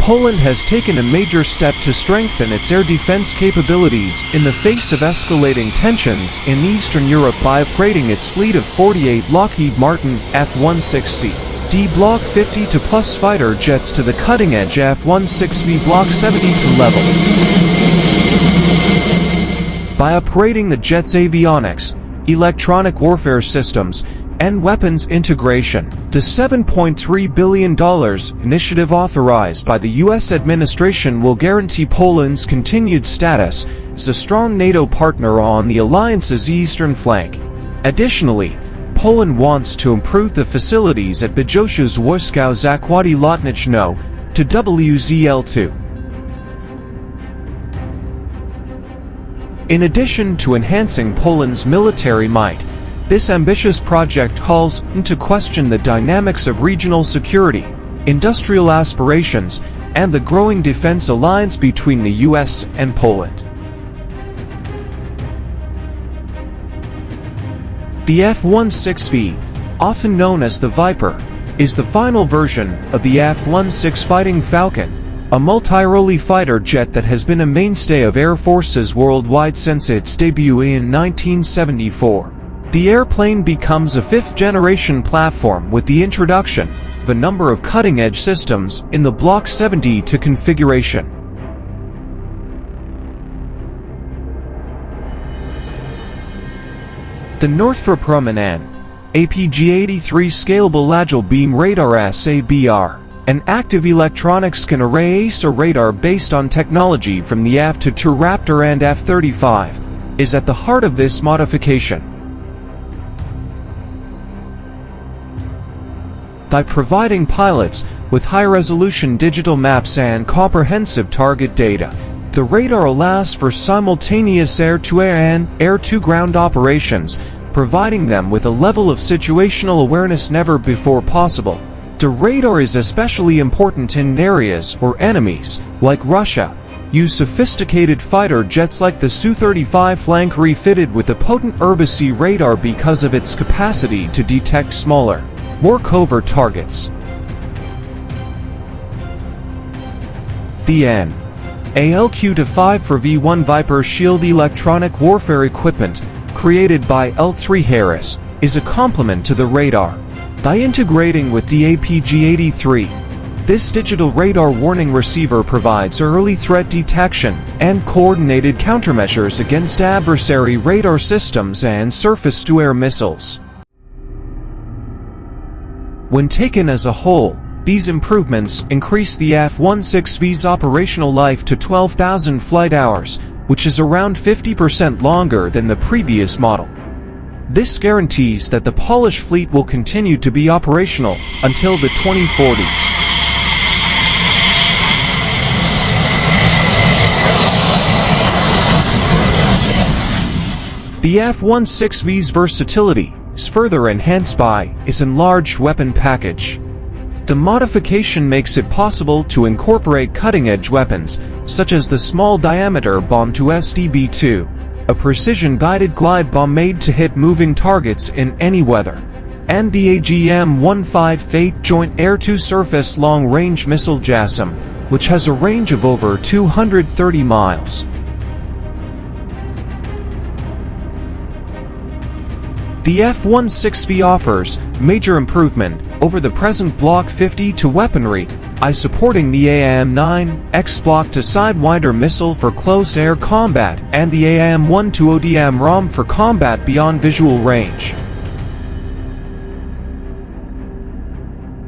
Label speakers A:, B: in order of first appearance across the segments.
A: Poland has taken a major step to strengthen its air defense capabilities in the face of escalating tensions in Eastern Europe by upgrading its fleet of 48 Lockheed Martin F-16C Block 50-plus fighter jets to the cutting-edge F-16V Block 72 level. By upgrading the jet's avionics, electronic warfare systems, and weapons integration, the $7.3 billion initiative authorized by the U.S. administration will guarantee Poland's continued status as a strong NATO partner on the alliance's eastern flank. Additionally, Poland wants to improve the facilities at Bydgoszcz Wojskowe Zakłady Lotnicze to WZL2. In addition to enhancing Poland's military might, this ambitious project calls into question the dynamics of regional security, industrial aspirations, and the growing defense alliance between the U.S. and Poland. The F-16V, often known as the Viper, is the final version of the F-16 Fighting Falcon, a multi-role fighter jet that has been a mainstay of air forces worldwide since its debut in 1974. The airplane becomes a fifth-generation platform with the introduction of a number of cutting-edge systems in the Block 72 configuration. The Northrop Grumman APG-83 Scalable Agile Beam Radar SABR, an active electronics scan array ASA radar based on technology from the F-22 Raptor and F-35, is at the heart of this modification. By providing pilots with high-resolution digital maps and comprehensive target data, the radar allows for simultaneous air-to-air and air-to-ground operations, providing them with a level of situational awareness never before possible. The radar is especially important in areas where enemies, like Russia, use sophisticated fighter jets like the Su-35 flank refitted with a potent Urbisi radar because of its capacity to detect smaller, more covert targets. The ALQ-5 Viper Shield electronic warfare equipment, created by L3Harris, is a complement to the radar. By integrating with the APG-83, this digital radar warning receiver provides early threat detection and coordinated countermeasures against adversary radar systems and surface-to-air missiles. When taken as a whole, these improvements increase the F-16V's operational life to 12,000 flight hours, which is around 50% longer than the previous model. This guarantees that the Polish fleet will continue to be operational until the 2040s. The F-16V's versatility is further enhanced by its enlarged weapon package. The modification makes it possible to incorporate cutting-edge weapons, such as the small-diameter bomb to SDB-2, a precision-guided glide bomb made to hit moving targets in any weather, and the AGM-15 Fate Joint Air-to-Surface Long-Range Missile JASSM, which has a range of over 230 miles. The F-16V offers major improvement over the present Block 50 weaponry by supporting the AIM-9X Block to Sidewinder missile for close air combat and the AIM-12 ODM ROM for combat beyond visual range.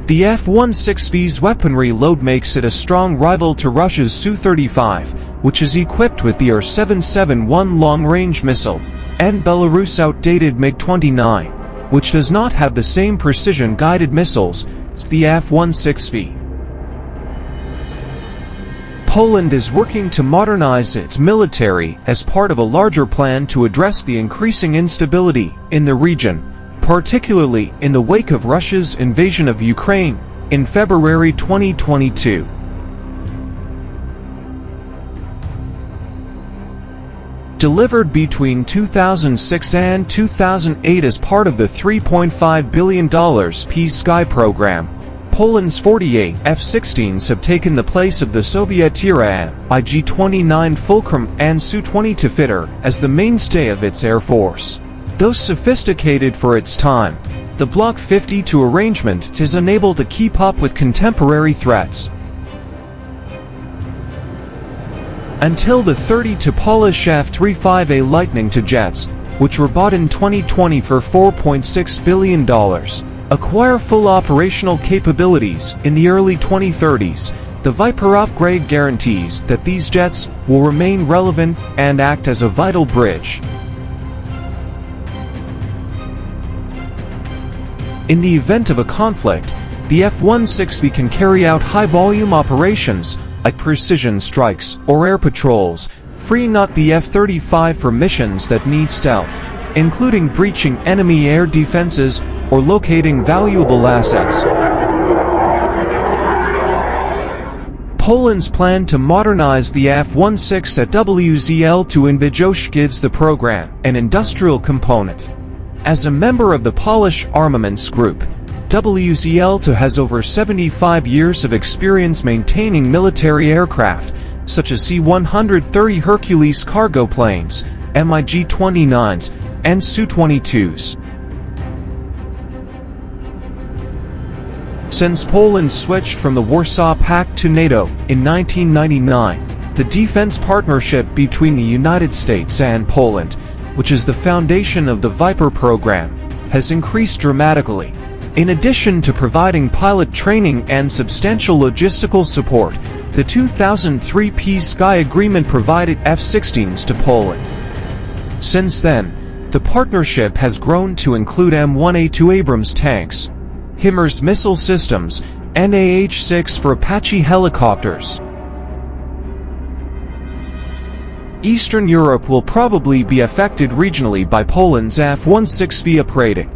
A: The F-16V's weaponry load makes it a strong rival to Russia's Su-35, which is equipped with the R-771 long-range missile, and Belarus' outdated MiG-29, which does not have the same precision-guided missiles as the F-16V. Poland is working to modernize its military as part of a larger plan to address the increasing instability in the region, particularly in the wake of Russia's invasion of Ukraine in February 2022. Delivered between 2006 and 2008 as part of the $3.5 billion Peace Sky program, Poland's 48 F-16s have taken the place of the Soviet-era IG-29 Fulcrum and Su-22 fighter as the mainstay of its air force. Though sophisticated for its time, the Block 52 arrangement is unable to keep up with contemporary threats. Until the 32 Polish F-35A Lightning II jets, which were bought in 2020 for $4.6 billion, acquire full operational capabilities in the early 2030s, the Viper upgrade guarantees that these jets will remain relevant and act as a vital bridge. In the event of a conflict, the F-16V can carry out high-volume operations like precision strikes or air patrols, freeing up the F-35 for missions that need stealth, including breaching enemy air defenses or locating valuable assets. Poland's plan to modernize the F-16 at WZL-2 in Bydgoszcz gives the program an industrial component. As a member of the Polish armaments group, WZL-2 has over 75 years of experience maintaining military aircraft, such as C-130 Hercules cargo planes, MiG-29s, and Su-22s. Since Poland switched from the Warsaw Pact to NATO in 1999, the defense partnership between the United States and Poland, which is the foundation of the Viper program, has increased dramatically. In addition to providing pilot training and substantial logistical support, the 2003 Peace Sky Agreement provided F-16s to Poland. Since then, the partnership has grown to include M1A2 Abrams tanks, HIMARS missile systems, and AH-6 for Apache helicopters. Eastern Europe will probably be affected regionally by Poland's F-16V upgrading.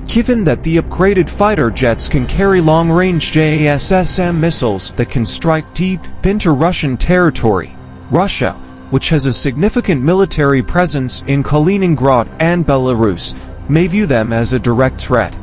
A: Given that the upgraded fighter jets can carry long-range JASSM missiles that can strike deep into Russian territory, Russia, which has a significant military presence in Kaliningrad and Belarus, may view them as a direct threat.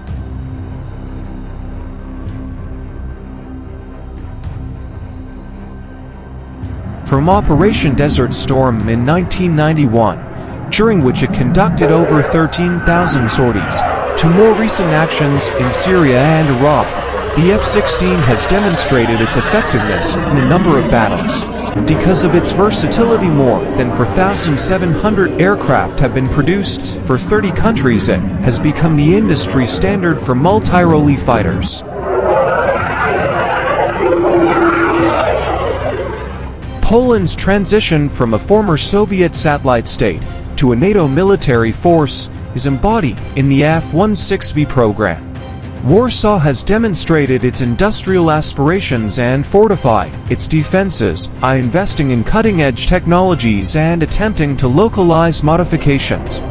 A: From Operation Desert Storm in 1991, during which it conducted over 13,000 sorties, to more recent actions in Syria and Iraq, the F-16 has demonstrated its effectiveness in a number of battles. Because of its versatility, more than 4,700 aircraft have been produced for 30 countries. It has become the industry standard for multi-role fighters. Poland's transition from a former Soviet satellite state to a NATO military force is embodied in the F-16V program. Warsaw has demonstrated its industrial aspirations and fortified its defenses by investing in cutting-edge technologies and attempting to localize modifications.